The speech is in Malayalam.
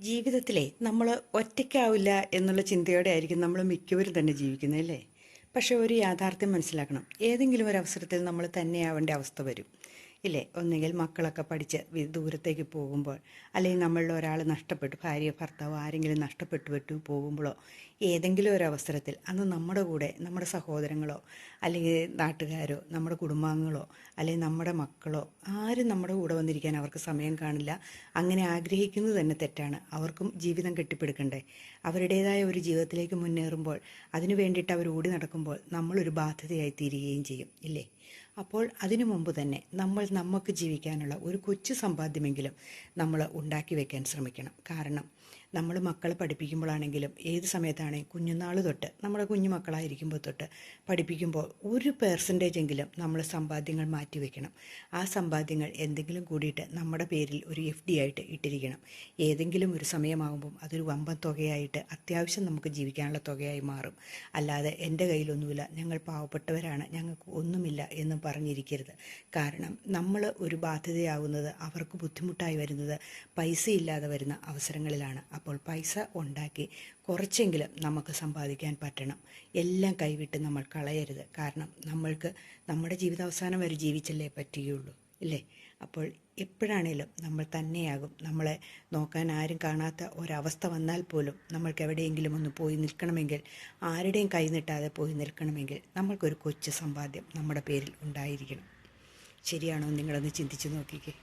ജീവിതത്തിലെ നമ്മൾ ഒറ്റയ്ക്കാവില്ല എന്നുള്ള ചിന്തയോടെ ആയിരിക്കും നമ്മൾ മിക്കവരും തന്നെ ജീവിക്കുന്നത് അല്ലേ? പക്ഷെ ഒരു യാഥാർത്ഥ്യം മനസ്സിലാക്കണം. ഏതെങ്കിലും ഒരു അവസരത്തിൽ നമ്മൾ തന്നെയാവേണ്ട അവസ്ഥ വരും ഇല്ലേ? ഒന്നുകിൽ മക്കളൊക്കെ പഠിച്ച് ദൂരത്തേക്ക് പോകുമ്പോൾ, അല്ലെങ്കിൽ നമ്മളിൽ ഒരാൾ നഷ്ടപ്പെട്ടു, ഭാര്യ ഭർത്താവ് ആരെങ്കിലും നഷ്ടപ്പെട്ടു പോകുമ്പോഴോ, ഏതെങ്കിലും ഒരു അവസരത്തിൽ അന്ന് നമ്മുടെ കൂടെ നമ്മുടെ സഹോദരങ്ങളോ അല്ലെങ്കിൽ നാട്ടുകാരോ നമ്മുടെ കുടുംബാംഗങ്ങളോ അല്ലെങ്കിൽ നമ്മുടെ മക്കളോ ആരും നമ്മുടെ കൂടെ വന്നിരിക്കാൻ അവർക്ക് സമയം കാണില്ല. അങ്ങനെ ആഗ്രഹിക്കുന്നത് തന്നെ തെറ്റാണ്. അവർക്കും ജീവിതം കെട്ടിപ്പടുക്കണ്ടേ? അവരുടേതായ ഒരു ജീവിതത്തിലേക്ക് മുന്നേറുമ്പോൾ അതിനു വേണ്ടിയിട്ട് അവർ ഓടി നടക്കുമ്പോൾ നമ്മളൊരു ബാധ്യതയായി തീരുകയും ചെയ്യും ഇല്ലേ? അപ്പോൾ അതിനു മുമ്പ് തന്നെ നമുക്ക് ജീവിക്കാനുള്ള ഒരു കൊച്ചു സമ്പാദ്യമെങ്കിലും നമ്മൾ ഉണ്ടാക്കി വെക്കാൻ ശ്രമിക്കണം. കാരണം നമ്മൾ മക്കളെ പഠിപ്പിക്കുമ്പോഴാണെങ്കിലും ഏത് സമയത്താണെങ്കിലും കുഞ്ഞുനാൾ തൊട്ട് നമ്മുടെ കുഞ്ഞു മക്കളായിരിക്കുമ്പോൾ തൊട്ട് പഠിപ്പിക്കുമ്പോൾ ഒരു പെർസെൻറ്റേജെങ്കിലും നമ്മൾ സമ്പാദ്യങ്ങൾ മാറ്റി വെക്കണം. ആ സമ്പാദ്യങ്ങൾ എന്തെങ്കിലും കൂടിയിട്ട് നമ്മുടെ പേരിൽ ഒരു FD ആയിട്ട് ഇട്ടിരിക്കണം. ഏതെങ്കിലും ഒരു സമയമാകുമ്പം അതൊരു വമ്പൻ തുകയായിട്ട് അത്യാവശ്യം നമുക്ക് ജീവിക്കാനുള്ള തുകയായി മാറും. അല്ലാതെ എൻ്റെ കയ്യിലൊന്നുമില്ല, ഞങ്ങൾ പാവപ്പെട്ടവരാണ്, ഞങ്ങൾക്ക് ഒന്നുമില്ല എന്ന് പറഞ്ഞിരിക്കരുത്. കാരണം നമ്മൾ ഒരു ബാധ്യതയാകുന്നത് അവർക്ക് ബുദ്ധിമുട്ടായി വരുന്നത് പൈസയില്ലാതെ വരുന്ന അവസരങ്ങളിലാണ്. അപ്പോൾ പൈസ ഉണ്ടാക്കി കുറച്ചെങ്കിലും നമുക്ക് സമ്പാദിക്കാൻ പറ്റണം. എല്ലാം കൈവിട്ട് നമ്മൾ കളയരുത്. കാരണം നമ്മൾക്ക് നമ്മുടെ ജീവിതാവസാനം വരെ ജീവിച്ചല്ലേ പറ്റുകയുള്ളൂ ഇല്ലേ? അപ്പോൾ എപ്പോഴാണേലും നമ്മൾ തന്നെയാകും. നമ്മളെ നോക്കാൻ ആരും കാണാത്ത ഒരവസ്ഥ വന്നാൽ പോലും നമ്മൾക്ക് എവിടെയെങ്കിലും ഒന്ന് പോയി നിൽക്കണമെങ്കിൽ, ആരുടെയും കൈ നീട്ടാതെ പോയി നിൽക്കണമെങ്കിൽ നമ്മൾക്കൊരു കൊച്ചു സമ്പാദ്യം നമ്മുടെ പേരിൽ ഉണ്ടായിരിക്കണം. ശരിയാണോ? നിങ്ങളൊന്ന് ചിന്തിച്ച് നോക്കിക്കേ.